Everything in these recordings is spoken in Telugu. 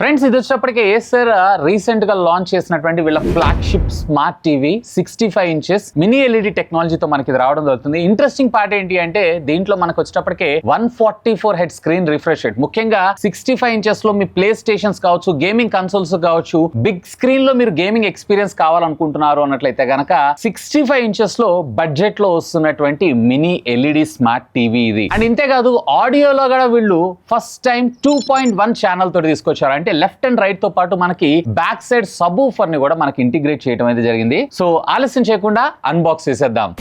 ఫ్రెండ్స్ ఇది వచ్చేటప్పటికే ఏసర్ రీసెంట్ గా లాంచ్ చేసినటువంటి వీళ్ళ flagship smart TV 65 inches mini LED టెక్నాలజీతో మనకి ఇది రావడం జరుగుతుంది. ఇంట్రెస్టింగ్ పార్ట్ ఏంటి అంటే దీంట్లో మనకు వచ్చేటప్పటికే 144 హెడ్ స్క్రీన్ రిఫ్రెష్ రేట్. ముఖ్యంగా 65 ఇంచెస్ లో మీ ప్లే స్టేషన్స్ కావచ్చు, గేమింగ్ కన్సోల్స్ కావచ్చు, బిగ్ స్క్రీన్ లో మీరు గేమింగ్ ఎక్స్పీరియన్స్ కావాలనుకుంటున్నారు అన్నట్లయితే గనక 65 ఇంచెస్ లో బడ్జెట్ లో వస్తున్నటువంటి మినీ ఎల్ఈడి స్మార్ట్ టీవీ ఇది. అండ్ ఇంతేకాదు ఆడియోలో కూడా వీళ్ళు ఫస్ట్ టైం 2.1 ఛానల్ తోటి తీసుకొచ్చారు. అంటే లెఫ్ట్ అండ్ రైట్ తో పాటు మనకి బ్యాక్ సైడ్ సబ్ ఊఫర్ ని కూడా మనకి ఇంటిగ్రేట్ చేయడం అయితే జరిగింది. సో ఆలస్యం చేయకుండా అన్బాక్స్ చేసేద్దాం.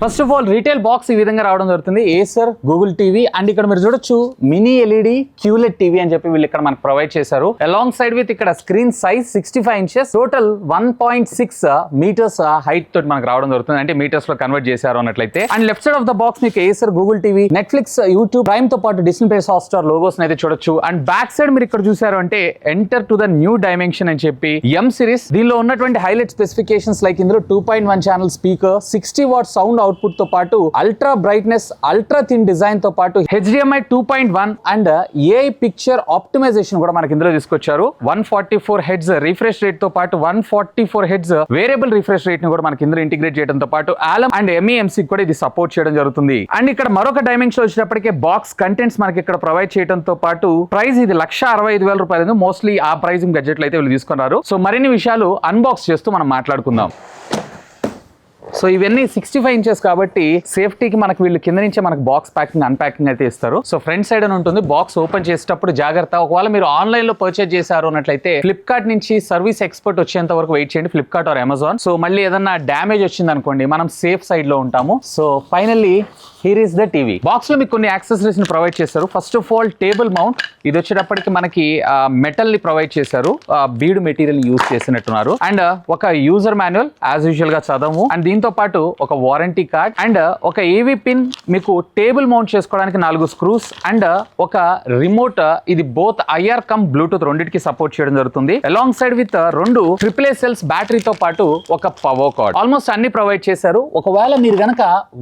First of all retail box ఈ విధంగా రావడం జరుగుతుంది. ఏసర్ గూగుల్ టీవీ అండ్ ఇక్కడ మీరు చూడొచ్చు మినీ ఎల్ఈడి క్యూలెట్ టీవీ అని చెప్పి వీళ్ళు ఇక్కడ మనకు ప్రొవైడ్ చేశారు. అలాంగ్ సైడ్ విత్ ఇక్కడ screen size 65 inches, total 1.6 metres height తోటి మనకు రావడం జరుగుతుంది. అంటే మీటర్స్ లో కన్వర్ట్ చేశారు అన్నట్లయితే. And left side of the box మీకు Acer Google TV, Netflix, YouTube, Prime తో పాటు డిస్నీ ప్లస్ హాట్స్టార్ లోగోస్ అయితే చూడొచ్చు. అండ్ బ్యాక్ సైడ్ మీరు ఇక్కడ చూసారు అంటే enter to the new dimension అని చెప్పి ఎం సిరీస్. దీనిలో ఉన్నటువంటి హైలైట్ స్పెసిఫికేషన్స్ లైక్ ఇందులో 2.1 channel speaker, 60 watt sound output తో పాటు ultra brightness, ultra thin design తో పాటు HDMI 2.1 and AI picture optimisation కూడా మనకి ఇందులో తీసుకొచ్చారు. 144 హెడ్స్ రిఫ్రెష్ రేట్ తో పాటు 144 హెడ్స్ వేరియబుల్ రిఫ్రెష్ రేట్ ని కూడా మనకి ఇందులో ఇంటిగ్రేట్ చేయడంతో పాటు ALM అండ్ MEMC కూడా ఇది సపోర్ట్ చేయడం జరుగుతుంది. అండ్ ఇక్కడ మరొక డైమెన్షన్ వచ్చినప్పటికే బాక్స్ కంటెంట్స్ మనకి ఇక్కడ ప్రొవైడ్ చేయడంతో పాటు ప్రైస్ ఇది 1,65,000 రూపాయలు. మోస్ట్లీ ఆ ప్రైసింగ్ బడ్జెట్ లో అయితే వీళ్ళు తీసుకున్నారు. సో మరిన్ని విషయాలు అన్బాక్స్ చేస్తూ మనం మాట్లాడుకుందాం. సో ఇవన్నీ 65 ఇంచెస్ కాబట్టి సేఫ్టీకి మనకు వీళ్ళు కింద నుంచే మనకు బాక్స్ ప్యాకింగ్, అన్ప్యాకింగ్ అయితే ఇస్తారు. సో ఫ్రంట్ సైడ్ అని ఉంటుంది. బాక్స్ ఓపెన్ చేసేటప్పుడు జాగ్రత్త. ఒకవేళ మీరు ఆన్లైన్ లో పర్చేజ్ చేశారు అన్నట్లయితే ఫ్లిప్కార్ట్ నుంచి సర్వీస్ ఎక్స్పర్ట్ వచ్చేంత వరకు వెయిట్ చేయండి, ఫ్లిప్కార్ట్ ఆర్ అమెజాన్. సో మళ్ళీ ఏదన్నా డ్యామేజ్ వచ్చింది అనుకోండి, మనం సేఫ్ సైడ్ లో ఉంటాము. So finally here is the TV. Box లో మీకు కొన్ని యాక్సెసరీస్ ని ప్రొవైడ్ చేస్తారు. First of all table mount. ఇది వచ్చేటప్పటికి మనకి మెటల్ ని ప్రొవైడ్ చేశారు, బీడ్ మెటీరియల్ యూజ్ చేసినట్టున్నారు. అండ్ ఒక యూజర్ మాన్యువల్ యాజ్ యూజువల్ గా చదవము. అండ్ దీంతో పాటు ఒక వారంటీ కార్డ్ అండ్ ఒక ఏవీ పిన్, మీకు టేబుల్ మౌంట్ చేసుకోవడానికి 4 స్క్రూస్ అండ్ ఒక రిమోట్. ఇది బోత్ ఐఆర్ కమ్ బ్లూటూత్ రెండింటికి సపోర్ట్ చేయడం జరుగుతుంది. Alongside with 2 AAA cells బ్యాటరీతో పాటు ఒక పవర్ కార్డ్. ఆల్మోస్ట్ అన్ని ప్రొవైడ్ చేశారు. ఒకవేళ మీరు గనక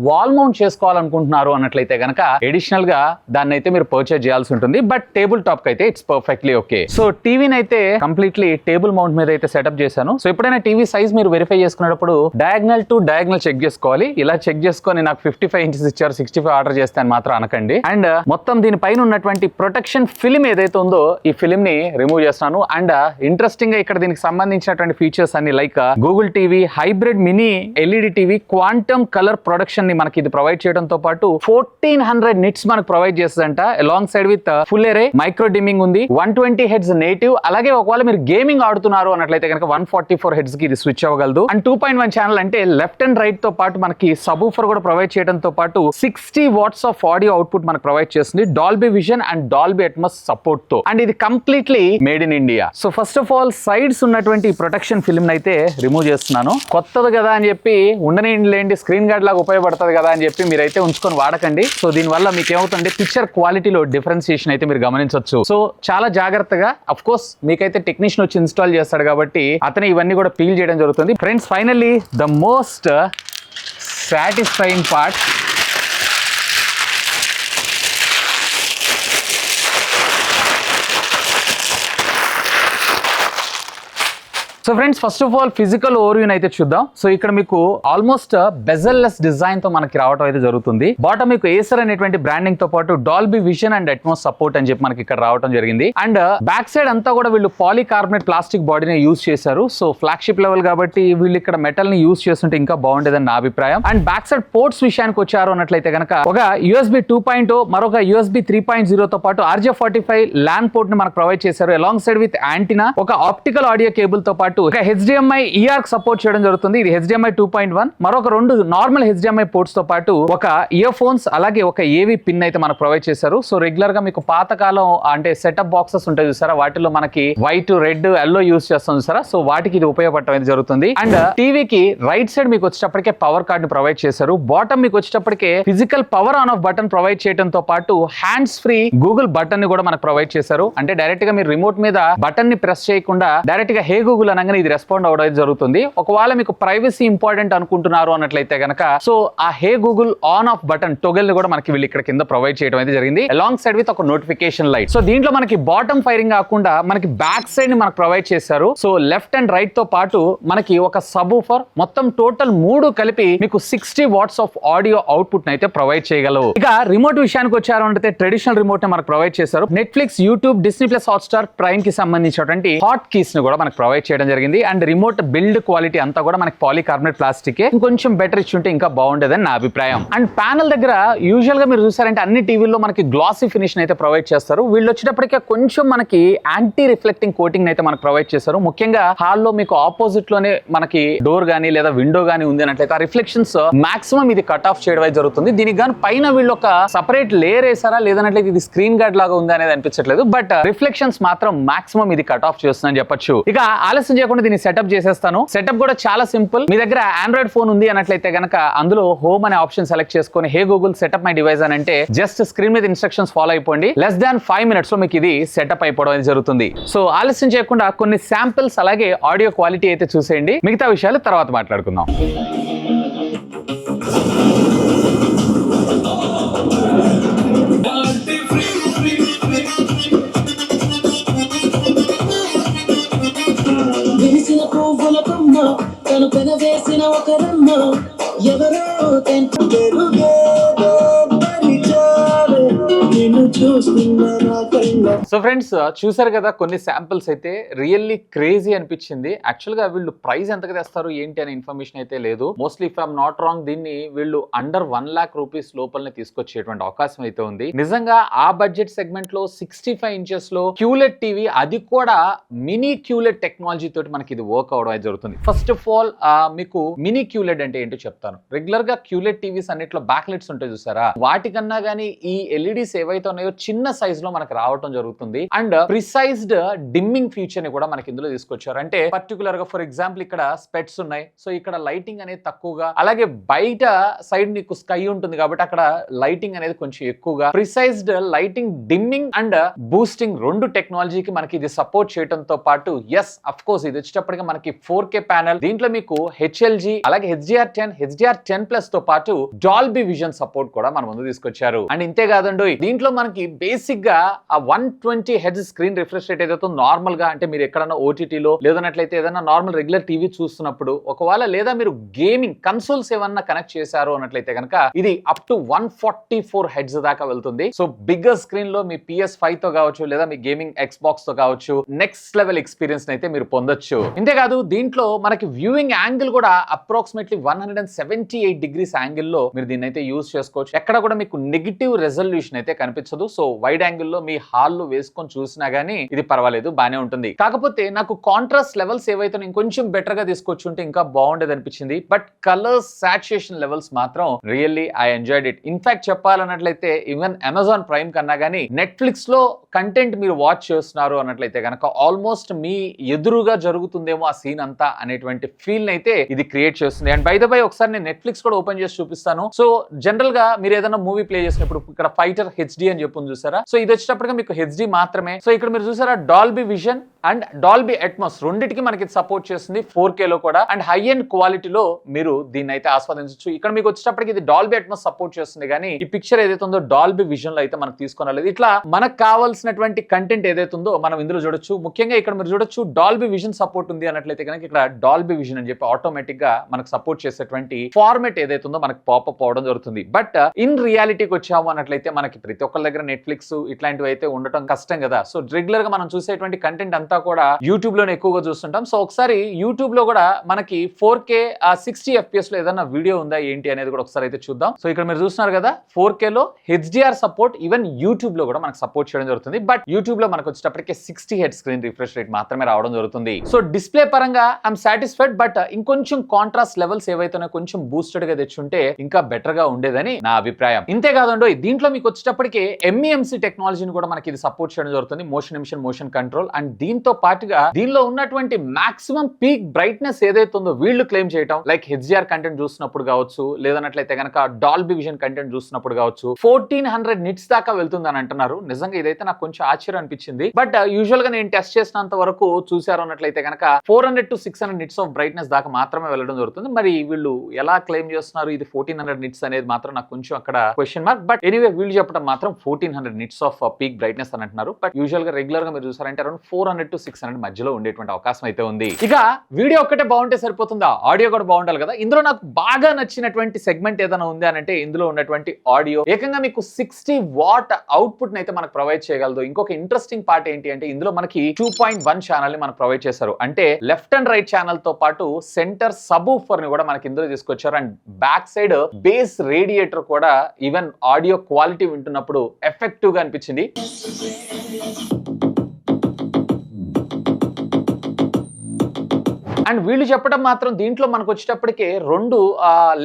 వాల్ మౌంట్ చేసుకోవాలనుకుంటున్నారు అన్నట్లయితే గనక ఎడిషనల్ గా దాన్ని అయితే మీరు పర్చేజ్ చేయాల్సి ఉంటుంది. బట్ టేబుల్ టాప్ అయితే ఇట్స్ పర్ఫెక్ట్లీ ఓకే. సో టీవీని అయితే కంప్లీట్లీ టేబుల్ మౌంట్ మీద అయితే సెటప్ చేశాను. సో ఎప్పుడైనా టీవీ సైజ్ మీరు వెరిఫై చేసుకునేటప్పుడు డయాగ్నల్ టు డయాగ్నల్ చెక్ చేసుకోవాలి. ఇలా చెక్ చేసుకొని నాకు 55 ఇంచెస్ ఇచ్చారు, 65 ఆర్డర్ చేస్తే అని మాత్రం అనకండి. అండ్ మొత్తం దీనిపైన ఉన్నటువంటి ప్రొటెక్షన్ ఫిల్మ్ ఏదైతే ఉందో ఈ ఫిల్మ్ ని రిమూవ్ చేస్తాను. అండ్ ఇంట్రెస్టింగ్ గా ఇక్కడ దీనికి సంబంధించినటువంటి ఫీచర్స్ అన్ని like Google TV hybrid mini LED TV quantum colour production ని మనకి ఇది ప్రొవైడ్ చేయడంతో పాటు 1400 నిట్స్ మనకు ప్రొవైడ్ చేస్తుందంట. Alongside with full array micro dimming ఉంది. 120 హెడ్స్ నేటివ్. అలాగే ఒకవేళ మీరు గేమింగ్ ఆడుతున్నారు అన్నట్లయితే కనుక 144 హెడ్స్ కి ఇది స్విచ్ అవ్వగలదు. అండ్ 2.1 ఛానల్ అంటే లెఫ్ట్ అండ్ రైట్ తో పాటు మనకి సబ్ ఊఫర్ కూడా ప్రొవైడ్ చేయడంతో పాటు 60 వాట్స్ ఆఫ్ ఆడియో అవుట్పుట్ మనకు ప్రొవైడ్ చేస్తుంది, Dolby vision and Dolby Atmos support తో. అండ్ ఇది completely made in India. So first of all sides ఉన్నటువంటి ప్రొటెక్షన్ ఫిల్మ్ అయితే రిమూవ్ చేస్తున్నాను. కొత్తది కదా అని చెప్పి ఉండనిలేండి, స్క్రీన్ గార్డ్ లాగా ఉపయోగపడుతుంది కదా అని చెప్పి మీరైతే ఉంచుకొని వాడకండి. సో దీని వల్ల మీకు ఏమవుతుంది, పిక్చర్ క్వాలిటీలో డిఫరెన్సియేషన్ అయితే మీరు గమనించవచ్చు. సో చాలా జాగ్రత్తగా, అఫ్ కోర్స్ మీకైతే టెక్నీషియన్ వచ్చి ఇన్స్టాల్ చేస్తాడు కాబట్టి అతను ఇవన్నీ కూడా పీల్ చేయడం జరుగుతుంది. Friends finally the most satisfying part. So friends first of all physical ఓవర్వ్యూని అయితే చూద్దాం. సో ఇక్కడ మీకు ఆల్మోస్ట్ బెజల్లెస్ డిజైన్ తో మనకి రావడం అయితే జరుగుతుంది. బాటమ్ మీకు ఏసర్ అనేటువంటి బ్రాండింగ్ తో పాటు Dolby vision and Atmos support అని చెప్పి మనకి ఇక్కడ రావడం జరిగింది. అండ్ బ్యాక్ సైడ్ అంతా కూడా వీళ్ళు పాలీకార్బోనేట్ ప్లాస్టిక్ బాడీని యూజ్ చేశారు. సో ఫ్లాగ్షిప్ లెవెల్ కాబట్టి వీళ్ళు ఇక్కడ మెటల్ ని యూజ్ చేస్తుంటే ఇంకా బాగుండేదని నా అభిప్రాయం. అండ్ బ్యాక్ సైడ్ పోర్ట్స్ విషయానికి వచ్చారు అన్నట్లయితే కనుక ఒక USB 2.0 మరొక USB 3.0 తో పాటు RJ45 ల్యాన్ పోర్ట్ ని మనకు ప్రొవైడ్ చేశారు. అలాంగ్ సైడ్ విత్ యాంటీనా, ఒక ఆప్టికల్ ఆడియో కేబుల్ తో పాటు ఒక HDMI ER సపోర్ట్ చేయడం జరుగుతుంది. ఇది HDMI 2.1 మరొక 2 నార్మల్ HDMI పోర్ట్స్ తో పాటు ఒక ఇయర్ ఫోన్స్ అలాగే ఒక ఏవీ పిన్ అయితే మనకు ప్రొవైడ్ చేశారు. సో రెగ్యులర్ గా మీకు పాతకాలం అంటే సెటప్ బాక్సెస్ ఉంటాయి చూసారా, వాటిలో మనకి వైట్, రెడ్, ఎల్లో యూజ్ చేస్తాం చూసారా. సో వాటికి ఇది ఉపయోగపడటం అయితే జరుగుతుంది. అండ్ టీవీకి రైట్ సైడ్ మీకు వచ్చేటప్పటికే పవర్ కార్డ్ ని ప్రొవైడ్ చేశారు. బాటమ్ మీకు వచ్చేటప్పటికే physical power on off button provide చేయడంతో పాటు హ్యాండ్స్ ఫ్రీ గూగుల్ బటన్ ని కూడా మనకు ప్రొవైడ్ చేశారు. అంటే డైరెక్ట్ గా మీరు రిమోట్ మీద బటన్ ని ప్రెస్ చేయకుండా డైరెక్ట్ గా హే గూగుల్ అనగానే ఇది రెస్పాండ్ అవడం జరుగుతుంది. ఒకవేళ మీకు ప్రైవసీ ఇంపార్టెంట్ అనుకుంటున్నారు అన్నట్లయితే గనక సో ఆ hey Google on off button toggle ని కూడా మనకి వీళ్ళు ఇక్కడ కింద ప్రొవైడ్ చేయడం అయితే జరిగింది, అలాంగ్ సైడ్ విత్ ఒక నోటిఫికేషన్ లైట్. సో దీంట్లో మనకి బాటమ్ ఫైరింగ్ కాకుండా మనకి బ్యాక్ సైడ్ ని మనకు ప్రొవైడ్ చేశారు. సో లెఫ్ట్ అండ్ రైట్ తో పాటు మనకి ఒక సబ్ ఊఫర్, మొత్తం టోటల్ 3 కలిపి మీకు 60 వాట్స్ ఆఫ్ ఆడియో అవుట్పుట్ అయితే ప్రొవైడ్ చేయగలవు. ఇక రిమోట్ విషయానికి వచ్చారు అంటే ట్రెడిషనల్ రిమోట్ ని మనకు ప్రొవైడ్ చేశారు. Netflix, YouTube, Disney plus, Hotstar, prime కి సంబంధించినటువంటి హాట్ కీస్ ని కూడా మనకు ప్రొవైడ్ చేయడం జరిగింది. అండ్ రిమోట్ బిల్డ్ క్వాలిటీ అంతా కూడా మనకి పాలికార్బోనేట్ ప్లాస్టిక్, ఇంకొంచెం బెటర్ ఇచ్చి ఉంటే ఇంకా బాగుండేదని నా అభిప్రాయం. అండ్ ప్యానల్ దగ్గర యూజువల్ గా మీరు చూసారంటే అన్ని టీవీల్లో మనకి గ్లాసీ ఫినిష్ అయితే ప్రొవైడ్ చేస్తారు. వీళ్ళు వచ్చేటప్పటికే కొంచెం మనకి యాంటీ రిఫ్లెక్టింగ్ కోటింగ్ అయితే మనకు ప్రొవైడ్ చేస్తారు. ముఖ్యంగా హాల్లో మీకు ఆపోజిట్ లోనే మనకి డోర్ గానీ లేదా విండో గానీ ఉంది అన్నట్లయితే ఆ రిఫ్లెక్షన్స్ మాక్సిమం ఇది కట్ ఆఫ్ చేయడం అయితే జరుగుతుంది. దీనికి గాను పైన వీళ్ళు ఒక సపరేట్ లేయర్ వేసారా లేదన్నట్లయితే ఇది స్క్రీన్ గార్డ్ లాగా ఉంది అనేది అనిపించట్లేదు. బట్ రిఫ్లెక్షన్స్ మాత్రం మాక్సిమం ఇది కట్ ఆఫ్ చేస్తుందని చెప్పొచ్చు. ఇక ఆలస్యం చేయకుండా దీన్ని సెటప్ చేసేస్తాను. సెటప్ కూడా చాలా సింపుల్. మీ దగ్గర ఆండ్రాయిడ్ ఫోన్ ఉంది అన్నట్లయితే గనక అందులో హోమ్ అనే ఆప్షన్ సెలెక్ట్ చేసుకొని హే గూగుల్ సెటప్ మై డివైస్ అని అంటే జస్ట్ స్క్రీన్ మీద ఇన్స్ట్రక్షన్స్ ఫాలో అయిపోండి. లెస్ దాన్ 5 minutes లో మీకు ఇది సెటప్ అయిపోవడం అనేది జరుగుతుంది. సో ఆలస్యం చేయకుండా కొన్ని శాంపిల్స్ అలాగే ఆడియో క్వాలిటీ అయితే చూసేయండి. మిగతా విషయాలు తర్వాత మాట్లాడుకుందాం. వేసిన ఒక రమ్మ ఎవరో సో ఫ్రెండ్స్ చూసారు కదా కొన్ని శాంపిల్స్ అయితే రియల్లీ క్రేజీ అనిపించింది. యాక్చువల్ గా వీళ్ళు ప్రైస్ ఎంతగా తెస్తారు ఏంటి అనే ఇన్ఫర్మేషన్ అయితే లేదు. Mostly if I'm not wrong దీన్ని వీళ్ళు అండర్ 1 lakh రూపీస్ లోపలనే తీసుకొచ్చేటువంటి అవకాశం అయితే ఉంది. నిజంగా ఆ బడ్జెట్ సెగ్మెంట్ లో 65 inches లో క్యూలెట్ టీవీ, అది కూడా మినీ క్యూలెట్ టెక్నాలజీ తోటి మనకి ఇది వర్క్ అవడం అయితే జరుగుతుంది. ఫస్ట్ ఆఫ్ ఆల్ మీకు మినీ క్యూలెట్ అంటే ఏంటో చెప్తాను. రెగ్యులర్ గా క్యూలెట్ టీవీస్ అన్నిట్లో బ్యాక్ లైట్స్ ఉంటాయి చూసారా, వాటికన్నా గానీ ఈ ఎల్ఈడీస్ ఏవైతే ఉన్నాయో చిన్న సైజ్ లో మనకి రావడం జరుగుతుంది. అండ్ ప్రిసైజ్డ్ డిమ్మింగ్ ఫీచర్ ని కూడా మనకి ఇందులో తీసుకొచ్చారు. అంటే పర్టికులర్ గా ఫర్ ఎగ్జాంపుల్ ఇక్కడ స్పెట్స్ ఉన్నాయి, సో ఇక్కడ లైటింగ్ అనేది తక్కువగా, అలాగే బయట సైడ్ నీకు స్కై ఉంటుంది కాబట్టి అక్కడ లైటింగ్ అనేది కొంచెం ఎక్కువగా, precised lighting, dimming and boosting 2 టెక్నాలజీకి మనకి ఇది సపోర్ట్ చేయడంతో పాటు ఎస్ అఫ్ కోర్స్ ఇది వచ్చేటప్పటికి మనకి 4K ప్యానల్, దీంట్లో మీకు హెచ్ఎల్జీ అలాగే HDR10+ తో పాటు డాల్బీ విజన్ సపోర్ట్ కూడా మన ముందు తీసుకొచ్చారు. అండ్ ఇంతే కాదండి, దీంట్లో మనకి బేసిక్ గా ఆ 120 Hz స్క్రీన్ రిఫ్రెష్ రేట్ ఏదైతే నార్మల్ గా, అంటే మీరు ఎక్కడన్నా ఓటీటీలో లేదన్నట్లయితే ఏదైనా నార్మల్ రెగ్యులర్ టీవీ చూస్తున్నప్పుడు ఒకవేళ లేదా మీరు గేమింగ్ కన్సోల్స్ ఏమన్నా కనెక్ట్ చేశారు అన్నట్లయితే కనుక ఇది అప్ టు 144 Hz దాకా వెళ్తుంది. సో బిగ్గర్ స్క్రీన్ లో మీ PS5 తో కావచ్చు లేదా మీ గేమింగ్ Xbox తో కావచ్చు నెక్స్ట్ లెవెల్ ఎక్స్పీరియన్స్ అయితే మీరు పొందొచ్చు. ఇంతేకాదు దీంట్లో మనకి వ్యూయింగ్ యాంగిల్ కూడా అప్రాక్సిమేట్లీ 178 degrees యాంగిల్ లో మీరు దీన్ని అయితే యూజ్ చేసుకోవచ్చు. ఎక్కడ కూడా మీకు నెగిటివ్ రెజల్యూషన్ అయితే కనిపించదు. సో వైడ్ యాంగిల్ లో మీ హాల్లో వేసుకొని చూసినా గానీ ఇది పర్వాలేదు, బానే ఉంటుంది. కాకపోతే నాకు కాంట్రాస్ట్ లెవెల్స్ ఏవైతే ఇంకొంచెం బెటర్ గా తీసుకొచ్చుంటే ఇంకా బాగుండేది అనిపించింది. బట్ కలర్స్ సాచురేషన్ లెవెల్స్ మాత్రం really I enjoyed it. In fact చెప్పాలన్నట్లయితే ఈవెన్ అమెజాన్ ప్రైమ్ కన్నా గానీ నెట్ఫ్లిక్స్ లో కంటెంట్ మీరు వాచ్ చేస్తున్నారు అన్నట్లయితే కనుక ఆల్మోస్ట్ మీ ఎదురుగా జరుగుతుందేమో ఆ సీన్ అంతా అనేటువంటి ఫీల్ అయితే ఇది క్రియేట్ చేస్తుంది. అండ్ బై ద బై ఒకసారి నేను నెట్ఫ్లిక్స్ కూడా ఓపెన్ చేసి చూపిస్తాను. సో జనరల్ గా మీరు ఏదైనా మూవీ ప్లే చేసినప్పుడు ఇక్కడ ఫైటర్ హెచ్డి అని చెప్పి చూసారా, సో ఇది వచ్చేటప్పటికి మీకు హెచ్డి మాత్రమే. సో ఇక్కడ మీరు చూసారా Dolby vision and Dolby Atmos రెండింటికి మనకి సపోర్ట్ చేస్తుంది 4K లో కూడా. అండ్ హై ఎండ్ క్వాలిటీలో మీరు దీన్ని అయితే ఆస్వాదించవచ్చు. ఇక్కడ మీకు వచ్చేటప్పటికి ఇది డాల్బీ అట్మాస్ సపోర్ట్ చేస్తుంది, కానీ ఈ పిక్చర్ ఏదైతే ఉందో డాల్బీ విజన్ లో అయితే మనకు తీసుకోవాలి. ఇట్లా మనకు కావాల్సినటువంటి కంటెంట్ ఏదైతే ఉందో మనం ఇందులో చూడొచ్చు. ముఖ్యంగా ఇక్కడ మీరు చూడొచ్చు డాల్బీ విజన్ సపోర్ట్ ఉంది అన్నట్లయితే కనుక ఇక్కడ డాల్బీ విజన్ అని చెప్పి ఆటోమేటిక్ గా మనకు సపోర్ట్ చేసేటువంటి ఫార్మాట్ ఏదైతే ఉందో మనకు పాపప్ అవడం జరుగుతుంది. బట్ ఇన్ రియాలిటీకి వచ్చాము అన్నట్లయితే మనకి ప్రతి ఒక్కరి దగ్గర నెట్ఫ్లిక్స్ ఇట్లాంటివి అయితే ఉండటం కష్టం కదా. సో రెగ్యులర్ గా మనం చూసేటువంటి కంటెంట్ అంతా కూడా యూట్యూబ్ లోనే ఎక్కువగా చూస్తుంటాం. సో ఒకసారి యూట్యూబ్ లో కూడా మనకి 4K 60 FPS లో ఏదైనా వీడియో ఉందా ఏంటి అనేది కూడా ఒకసారి అయితే చూద్దాం. సో ఇక్కడ మీరు చూస్తున్నారు కదా 4K లో HDR సపోర్ట్ ఈవెన్ యూట్యూబ్ లో కూడా మనకు సపోర్ట్ చేయడం జరుగుతుంది. బట్ యూట్యూబ్ లో మనకు వచ్చేటప్పటికే 60 Hz స్క్రీన్ రిఫ్రెష్ రేట్ మాత్రమే రావడం జరుగుతుంది. సో డిస్ప్లే పరంగా ఐఎమ్ సాటిస్ఫైడ్. బట్ ఇంకొంచెం కాంట్రాస్ట్ లెవెల్స్ ఏవైతే కొంచెం బూస్టెడ్ గా తెచ్చుంటే ఇంకా బెటర్ గా ఉండేదని నా అభిప్రాయం. ఇంతే కాదండో దీంట్లో మీకు వచ్చేటప్పటికే MEMC టెక్నాలజీని కూడా మనకి ఇది సపోర్ట్ చేయడం జరుగుతుంది. Motion emission motion control. And దీంతో దీంతో పాటుగా దీనిలో ఉన్నటువంటి మాక్సిమం పీక్ బ్రైట్నెస్ ఏదైతే ఉందో వీళ్ళు క్లెయిమ్ చేయటం, లైక్ హెచ్డిఆర్ కంటెంట్ చూసినప్పుడు కావచ్చు, లేదన్నట్లయితే కనుక డాల్బీ విజన్ కంటెంట్ చూసినప్పుడు కావచ్చు 1400 నిట్స్ దాకా వెళ్తుందని అంటున్నారు. నిజంగా ఇదైతే నాకు కొంచెం ఆశ్చర్యం అనిపించింది. బట్ యూజువల్ గా నేను టెస్ట్ చేసినంత వరకు చూసారు అన్నట్లయితే కనుక 400 to 600 నిట్స్ ఆఫ్ బ్రైట్నెస్ దాకా మాత్రమే వెళ్ళడం జరుగుతుంది. మరి వీళ్ళు ఎలా క్లెయిమ్ చేస్తున్నారు ఇది 1400 నిట్స్ అనేది మాత్రం నాకు కొంచెం అక్కడ క్వశ్చన్ మార్క్. బట్ ఎనీవే వీళ్ళు చెప్పడం మాత్రం 1400 నిట్స్ ఆఫ్ పీక్ బ్రైట్నెస్ అని అంటున్నారు. బట్ యూజువల్ గా రెగ్యులర్ గా మీరు చూసారంటే అరౌండ్ 400 to 600 మధ్యలో ఉండేటువంటి అవకాశం అయితే ఉంది. ఇక వీడియో ఒక్కటే బాగుంటే సరిపోతుందా, ఆడియో కూడా బాగుండాలి కదా. ఇందులో నాకు బాగా నచ్చినటువంటి సెగ్మెంట్ ఏదైనా ఉంది అని అంటే ఇందులో ఉన్నటువంటి ఆడియో ఏకంగా మీకు 60 వాట్ అవుట్పుట్ అయితే మనకు ప్రొవైడ్ చేయగలదు. ఇంకొక ఇంట్రెస్టింగ్ పార్ట్ ఏంటి అంటే ఇందులో మనకి 2.1 ఛానల్ ని మనకు ప్రొవైడ్ చేశారు. అంటే లెఫ్ట్ అండ్ రైట్ ఛానల్ తో పాటు సెంటర్ సబ్-ఊఫర్ ని కూడా మనకి ఇందులో తీసుకొచ్చారు. And back side base radiator కూడా ఈవెన్ ఆడియో క్వాలిటీ వింటున్నప్పుడు ఎఫెక్టివ్ గా అనిపించింది. అండ్ వీళ్ళు చెప్పడం మాత్రం దీంట్లో మనకు వచ్చేటప్పటికే రెండు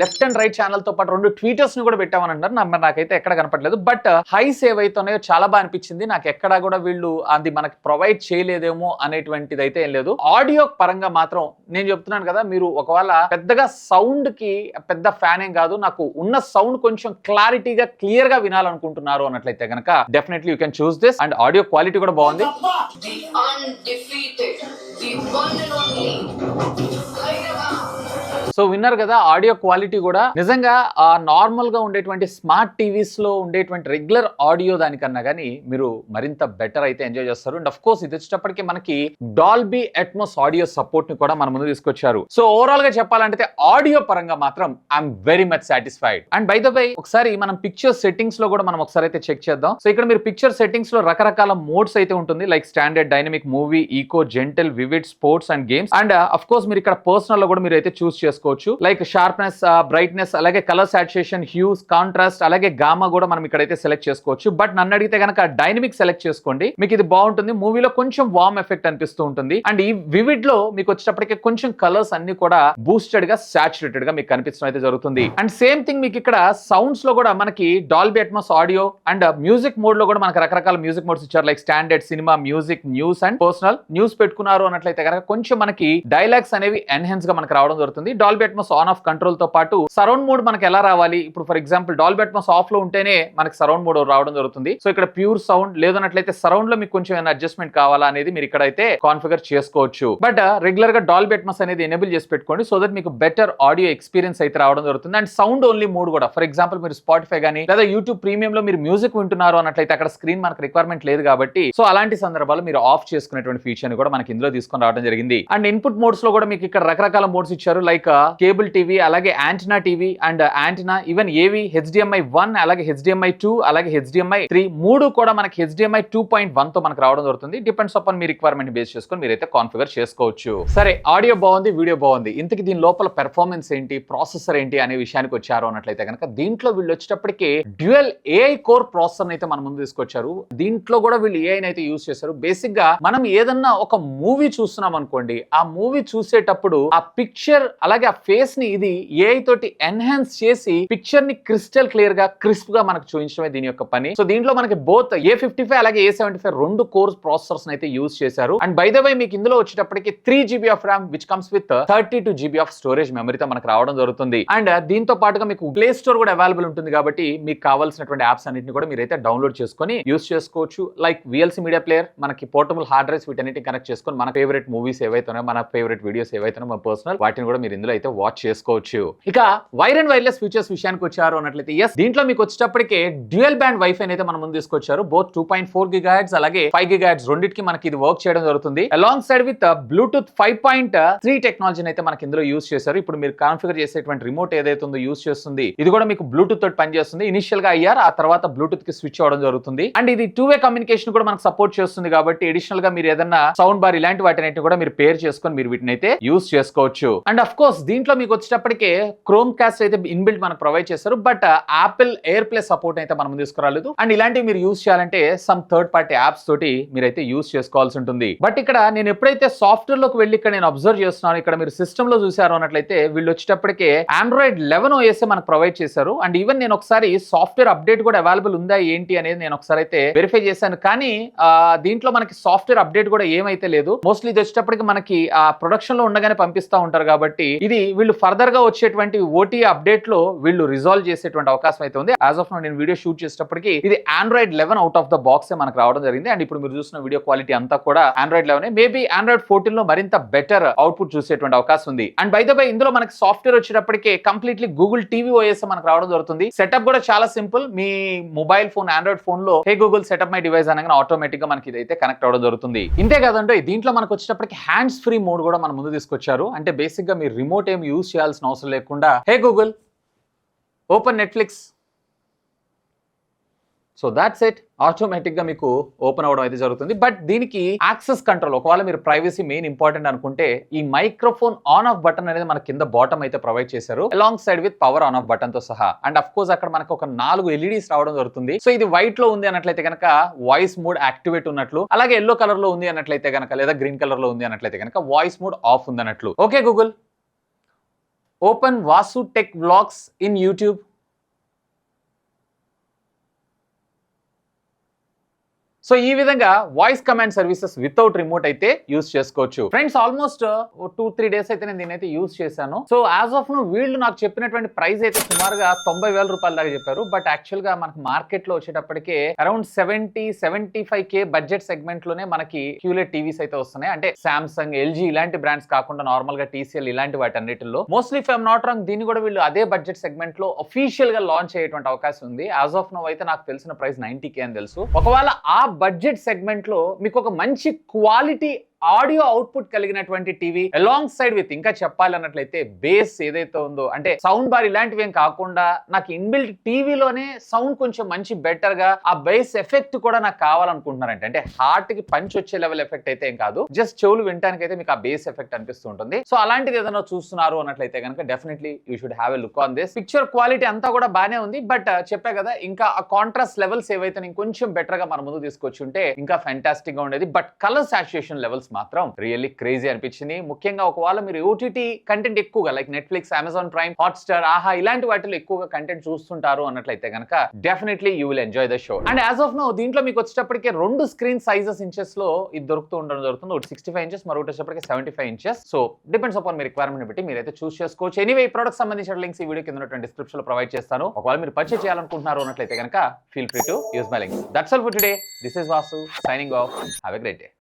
లెఫ్ట్ అండ్ రైట్ ఛానల్ తో పాటు 2 ట్వీటర్స్ ని కూడా పెట్టామని అంటారు. నాకైతే ఎక్కడ కనపడలేదు. బట్ హైస్ ఏవైతే ఉన్నాయో చాలా బాగా అనిపించింది. నాకు ఎక్కడా కూడా వీళ్ళు అది మనకి ప్రొవైడ్ చేయలేదేమో అనేటువంటిది అయితే ఏం లేదు. ఆడియో పరంగా మాత్రం నేను చెప్తున్నాను కదా, మీరు ఒకవేళ పెద్దగా సౌండ్ కి పెద్ద ఫ్యాన్ ఏం కాదు, నాకు ఉన్న సౌండ్ కొంచెం క్లారిటీగా క్లియర్ గా వినాలనుకుంటున్నారు అన్నట్లయితే కనుక definitely you can choose this. And audio quality కూడా బాగుంది. సో విన్నారు కదా, ఆడియో క్వాలిటీ కూడా నిజంగా నార్మల్ గా ఉండేటువంటి స్మార్ట్ టీవీస్ లో ఉండేటువంటి రెగ్యులర్ ఆడియో దానికన్నా కానీ మీరు మరింత బెటర్ అయితే ఎంజాయ్ చేస్తారు. అండ్ ఆఫ్ కోర్స్ ఇది వచ్చేటప్పటికి మనకి డాల్బీ అట్మాస్ ఆడియో సపోర్ట్ ని కూడా మన ముందు తీసుకొచ్చారు. సో ఓవరాల్ గా చెప్పాలంటే ఆడియో పరంగా మాత్రం I'm very much satisfied. And by the వే ఒకసారి మనం పిక్చర్ సెట్టింగ్స్ లో కూడా మనం ఒకసారి అయితే చెక్ చేద్దాం. సో ఇక్కడ మీరు పిక్చర్ సెట్టింగ్స్ లో రకరకాల మోడ్స్ అయితే ఉంటుంది, like standard, dynamic, movie, eco, gentle, vivid, sports and games. And of course మీరు ఇక్కడ పర్సనల్ లో కూడా మీరు అయితే చూస్ చేసుకోవచ్చు, లైక్ షార్ప్నెస్, బ్రైట్నెస్, అలాగే కలర్ సాచురేషన్, హ్యూస్, కాంట్రాస్ట్, అలాగే గామా కూడా మనం ఇక్కడైతే సెలెక్ట్ చేసుకోవచ్చు. బట్ నన్ను అడిగితే కనుక డైనమిక్ సెలెక్ట్ చేసుకోండి, మీకు ఇది బాగుంటుంది. మూవీలో కొంచెం వార్మ్ ఎఫెక్ట్ అనిపిస్తూ ఉంటుంది. అండ్ ఈ వివిడ్ లో మీకు వచ్చేటప్పటికి కొంచెం కలర్స్ అన్ని కూడా బూస్టెడ్ గా, సాచురేటెడ్ గా మీకు కనిపించడం అయితే జరుగుతుంది. అండ్ సేమ్ థింగ్ మీకు ఇక్కడ సౌండ్స్ లో కూడా మనకి Dolby Atmos audio and music mode లో కూడా మనకి రకరకాల మ్యూజిక్ మోడ్స్ ఇచ్చారు, like standard, cinema, music, news and personal. News పెట్టుకున్నారు అన్నట్లయితే కనుక కొంచెం మనకి డైలాగ్స్ అనేవి ఎన్హాన్స్ గా మనకి రావడం జరుగుతుంది. Dolby Atmos on off control తో పాటు సరౌండ్ మోడ్ మనకి ఎలా రావాలి, ఇప్పుడు for example Dolby Atmos of లో ఉంటేనే మనకి సరౌండ్ మోడ్ రావడం జరుగుతుంది. సో ఇక్కడ ప్యూర్ సౌండ్, లేదన్నట్లయితే సరౌండ్ లో మీకు కొంచెం ఏమైనా అడ్జస్ట్మెంట్ కావాలా అనేది మీరు ఇక్కడ అయితే కాన్ఫిగర్ చేసుకోవచ్చు. బట్ రెగ్యులర్ గా డాల్బీ అట్మాస్ అనేది ఎనేబుల్ చేసి పెట్టుకోండి, సో దట్ మీకు బెటర్ ఆడియో ఎక్స్పీరియన్స్ అయితే రావడం జరుగుతుంది. అండ్ సౌండ్ ఓన్లీ మోడ్ కూడా, ఫర్ ఎగ్జాంపుల్ మీరు స్పాటిఫై గానీ లేదా యూట్యూబ్ ప్రీమియం లో మీరు మ్యూజిక్ వింటున్నారు అన్నట్లయితే అక్కడ స్క్రీన్ మనకు రిక్వైర్మెంట్ లేదు కాబట్టి సో అలాంటి సందర్భాలు మీరు ఆఫ్ చేసుకునేటువంటి ఫీచర్ ని కూడా మనకి ఇందులో తీసుకొని రావడం జరిగింది. అండ్ ఇన్పుట్ మోడ్స్ లో కూడా మీకు ఇక్కడ రకరకాల మోడ్స్ ఇచ్చారు, లైక్ కేబుల్ టీవీ, అలాగే antenna TV and antenna, even ఏవి, HDMI 1, అలాగే HDMI 2, అలాగే HDMI 3 మూడు కూడా మనకి HDMI 2.1 తో మనకు రావడం జరుగుతుంది. Depends upon me requirement base చేసుకొని మీరైతే కాన్ఫిగర్ చేసుకోవచ్చు. సరే, ఆడియో బాగుంది, వీడియో బాగుంది, ఇంతకి దీని లోపల పెర్ఫార్మెన్స్ ఏంటి, ప్రాసెసర్ ఏంటి అనే విషయానికి వచ్చారు అన్నట్లయితే కనుక దీంట్లో వీళ్ళు వచ్చేటప్పటికి డ్యూయల్ AI కోర్ ప్రాసెసర్ అయితే మన ముందు తీసుకొచ్చారు. దీంట్లో కూడా వీళ్ళు AI అయితే యూజ్ చేశారు. బేసిక్ గా మనం ఏదన్నా ఒక మూవీ చూస్తున్నాం అనుకోండి, ఆ మూవీ చూసేటప్పుడు ఆ పిక్చర్ అలాగే ఆ ఫేస్ ని ఇది AI తోటి ఎన్హాన్స్ చేసి పిక్చర్ ని క్రిస్టల్ క్లియర్ గా, క్రిస్ప్ గా మనకు చూపించడమే దీని యొక్క పని. సో దీంట్లో మనకి బోత్ A55 అలాగే A75 రెండు కోర్ ప్రాసెసర్స్ అయితే యూజ్ చేశారు. అండ్ బై ద వే మీకు ఇందులో వచ్చేటప్పటికి 3GB of RAM which comes with 32GB of storage మెమరీతో మనకు రావడం జరుగుతుంది. అండ్ దీంతో పాటుగా మీకు ప్లే స్టోర్ కూడా అవైలబుల్ ఉంటుంది కాబట్టి మీకు కావాల్సినటువంటి యాప్స్ అన్నింటిని కూడా మీరైతే డౌన్లోడ్ చేసుకొని యూజ్ చేసుకోవచ్చు. లైక్ VLC మీడియా ప్లేయర్, మనకి పోర్టబుల్ హార్డ్ డ్రైవ్స్, వీటన్నిటిని కనెక్ట్ చేసుకొని మన ఫేవరెట్ మూవీస్ ఏవైతే ఉన్నాయో, మన ఫేవరెట్ వీడియోస్ ఏవైతే మన పర్సనల్, వాటిని కూడా మీరు ఇందులో అయితే వాచ్ చేసుకోవచ్చు. ఇక వైర్ అండ్ వైర్లెస్ ఫీచర్స్ విషయానికి వచ్చారు అన్నట్లయితే ఎస్, దీంట్లో మీకు వచ్చేటప్పటికే డ్యూయల్ బ్యాండ్ వైఫై అయితే మన ముందు తీసుకొచ్చారు. బోత్ 2.4 GHz అలాగే 5 GHz రెండింటికి మనకి ఇది వర్క్ చేయడం జరుగుతుంది. అలాంగ్ సైడ్ విత్ బ్లూటూత్ 5.3 టెక్నాలజీని అయితే మనకి ఇందులో యూజ్ చేశారు. ఇప్పుడు మీరు కాన్ఫిగర్ చేసేటువంటి రిమోట్ ఏదైతే ఉందో యూజ్ చేస్తుంది, ఇది కూడా మీకు బ్లూటూత్ తోటి పనిచేస్తుంది. ఇనిషియల్ గా IR, ఆ తర్వాత బ్లూటూత్ కి స్విచ్ అవ్వడం జరుగుతుంది. అండ్ ఇది 2-way కమ్యూనికేషన్ కూడా మనకు సపోర్ట్ చేస్తుంది కాబట్టి అడిషనల్ గా మీరు ఏదన్నా సౌండ్ బార్ ఇలాంటి వాటిని కూడా మీరు పేర్ చేసుకొని మీరు వీటిని అయితే యూజ్ చేసుకోవచ్చు. అండ్ అఫ్ కోర్స్ దీంట్లో మీకు వచ్చేటప్పటికే క్రోమ్ కాస్ట్ అయితే ఇన్బిల్ట్ మనకు ప్రొవైడ్ చేస్తారు, but Apple air play support అయితే మనం తీసుకురాలేదు. అండ్ ఇలాంటివి మీరు యూస్ చేయాలంటే సమ్ థర్డ్ పార్టీ యాప్స్ తోటి మీరైతే యూస్ చేసుకోవాల్సి ఉంటుంది. బట్ ఇక్కడ నేను ఎప్పుడైతే సాఫ్ట్వేర్ లోకి వెళ్ళి ఇక్కడ నేను అబ్జర్వ్ చేస్తున్నాను, ఇక్కడ మీరు సిస్టమ్ లో చూసారు అన్నట్లయితే వీళ్ళు వచ్చేటప్పటికే ఆండ్రాయిడ్ 11 OS మనకు ప్రొవైడ్ చేశారు. అండ్ ఈవెన్ నేను ఒకసారి సాఫ్ట్వేర్ అప్డేట్ కూడా అవైలబుల్ ఉందా ఏంటి అనేది నేను ఒకసారి అయితే వెరిఫై చేశాను, కానీ దీంట్లో మనకి సాఫ్ట్వేర్ అప్డేట్ కూడా ఏమైతే లేదు. మోస్ట్లీ ఇది వచ్చేటప్పటికి మనకి ఆ ప్రొడక్షన్ లో ఉండగానే పంపిస్తా ఉంటారు కాబట్టి ఇది వీళ్ళు ఫర్దర్ గా వచ్చేటువంటి ఓటీ అప్డేట్ లో వీళ్ళు రిజాల్వ్ చేసేటువంటి అవకాశం అయితే ఉంది. యాజ్ ఆఫ్ నౌ నేను వీడియో షూట్ చేసేటప్పటికి ఇది Android 11 out of the box మనకు రావడం జరిగింది. అండ్ ఇప్పుడు మీరు చూసిన వీడియో క్వాలిటీ అంతా కూడా ఆండ్రాయిడ్ 11, మేబీ ఆండ్రాయిడ్ 14 లో మరింత బెటర్ అవుట్పుట్ చూసేటువంటి అవకాశం ఉంది. అండ్ బై ద బై ఇందులో మనకి సాఫ్ట్వేర్ వచ్చేటప్పటికి కంప్లీట్లీ గూగుల్ టీవీ ఓఎస్ మనకు రావడం జరుగుతుంది. సెటప్ కూడా చాలా సింపుల్. మీ మొబైల్ ఫోన్ ఆండ్రాయిడ్ ఫోన్ లో హే గూగుల్ సెటప్ మై డివైస్ అనగానే ఆటోమేటిక్ గా మనకి ఇదైతే కనెక్ట్ అవడం జరుగుతుంది. ఇంతే కదంటే దీంట్లో మనకు వచ్చేటప్పటికి హ్యాండ్స్ ఫ్రీ మోడ్ కూడా మన ముందు తీసుకొచ్చారు. అంటే బేసిక్ గా మీరు రిమోట్ ఏం యూజ్ చేయాల్సిన అవసరం లేకుండా హే Google open Netflix, so that's it, automatic గా మీకు ఓపెన్ అవడం అయితే జరుగుతుంది. బట్ దీనికి యాక్సెస్ కంట్రోల్, ఒకవేళ మీరు ప్రైవసీ మెయిన్ ఇంపార్టెంట్ అనుకుంటే ఈ మైక్రోఫోన్ ఆన్ ఆఫ్ బటన్ అనేది మన కింద బాటమ్ అయితే ప్రొవైడ్ చేశారు, alongside with power on off button తో సహా. అండ్ అఫ్ కోర్స్ అక్కడ మనకు ఒక 4 LEDs రావడం జరుగుతుంది. సో ఇది వైట్ లో ఉంది అన్నట్లయితే కనుక వాయిస్ మోడ్ యాక్టివేట్ ఉన్నట్లు, అలాగే ఎల్లో కలర్ లో ఉంది అన్నట్లయితే కనుక లేదా గ్రీన్ కలర్ లో ఉంది అన్నట్లయితే కనుక వాయిస్ మోడ్ ఆఫ్ ఉంది అన్నట్లు. Okay Google open Vasu tech vlogs in YouTube. So ఈ విధంగా voice command services without remote అయితే యూస్ చేసుకోవచ్చు. ఫ్రెండ్స్ ఆల్మోస్ట్ 2-3 డేస్ అయితే నేను దీనైతే యూస్ చేశాను. సో యాజ్ ఆఫ్ నో వీళ్ళు నాకు చెప్పినటువంటి ప్రైస్ అయితే సుమారుగా 90,000 రూపాయల దాకా చెప్పారు. బట్ యాక్చువల్ గా మనకి మార్కెట్ లో వచ్చేటప్పటికే అరౌండ్ 70-75K బడ్జెట్ సెగ్మెంట్ లోనే మనకి క్యూలెట్ టీవీస్ అయితే వస్తున్నాయి. అంటే సామ్సంగ్, LG ఇలాంటి బ్రాండ్స్ కాకుండా నార్మల్ గా TCL ఇలాంటి వాటి అన్నిటిలో mostly if I'm not wrong దీన్ని కూడా వీళ్ళు అదే బడ్జెట్ సెగ్మెంట్ లో అఫీషియల్ గా లాంచ్ అయ్యేటువంటి అవకాశం ఉంది. యాజ్ ఆఫ్ నో అయితే నాకు తెలిసిన ప్రైస్ 90K అని తెలుసు. ఒకవేళ ఆ బడ్జెట్ సెగ్మెంట్ లో మీకు ఒక మంచి క్వాలిటీ ఆడియో అవుట్పుట్ కలిగినటువంటి టీవీ అలాంగ్ సైడ్ విత్ ఇంకా చెప్పాలన్నట్లయితే బేస్ ఏదైతే ఉందో, అంటే సౌండ్ బార్ ఇలాంటివి ఏం కాకుండా నాకు ఇన్బిల్ట్ టీవీలోనే సౌండ్ కొంచెం మంచి బెటర్ గా ఆ బేస్ ఎఫెక్ట్ కూడా నాకు కావాలనుకుంటున్నారంటే, అంటే హార్ట్ కి పంచ్ వచ్చే లెవెల్ ఎఫెక్ట్ అయితే ఏం కాదు, జస్ట్ చెవులు వినడానికి అయితే మీకు ఆ బేస్ ఎఫెక్ట్ అనిపిస్తూ ఉంటుంది. సో అలాంటిది ఏదైనా చూస్తున్నారు అన్నట్లయితే కనుక definitely you should have a look on this. Picture quality అంతా కూడా బానే ఉంది, బట్ చెప్పా కదా ఇంకా ఆ కాంట్రాస్ట్ లెవెల్స్ ఏవైతే ఇంకొంచెం బెటర్ గా మన ముందు తీసుకొచ్చి ఉంటే ఇంకా ఫ్యాంటాస్టిక్ గా ఉండేది. బట్ కలర్ సాచురేషన్ లెవెల్స్ మాత్రం రియల్లీ క్రేజీ అనిపించింది. ముఖ్యంగా ఒకవేళ మీరు ఓటీటీ కంటెంట్ ఎక్కువగా like Netflix, Amazon Prime, Hotstar, Aha ఇలాంటి వాటిలో ఎక్కువగా కంటెంట్ చూస్తుంటారు అన్నట్లయితే కనుక definitely you will enjoy the show. And as of now దీంట్లో మీకు వచ్చేటప్పటికే 2 స్క్రీన్ సైజెస్ ఇంచెస్ లో ఇది దొరుకుతూ ఉండడం జరుగుతుంది. ఒకటి 65 inches, మరొకటి వచ్చేటప్పటికి 75 inches. So depends upon me requirement బట్టి మీరైతే చూస్ చేసుకోవచ్చు. ఎనీవే ఈ ప్రొడక్ట్ సంబంధించిన లింక్స్ ఈ వీడియో కింద ఉన్నటువంటి డిస్క్రిప్షన్ లో ప్రొవైడ్ చేస్తాను. ఒకవేళ మీరు పర్చేస్ చేయాలనుకుంటున్నారు అన్నట్లయితే కనుక feel free to use my links. That's all for today. This is Vasu signing off. Have a great day.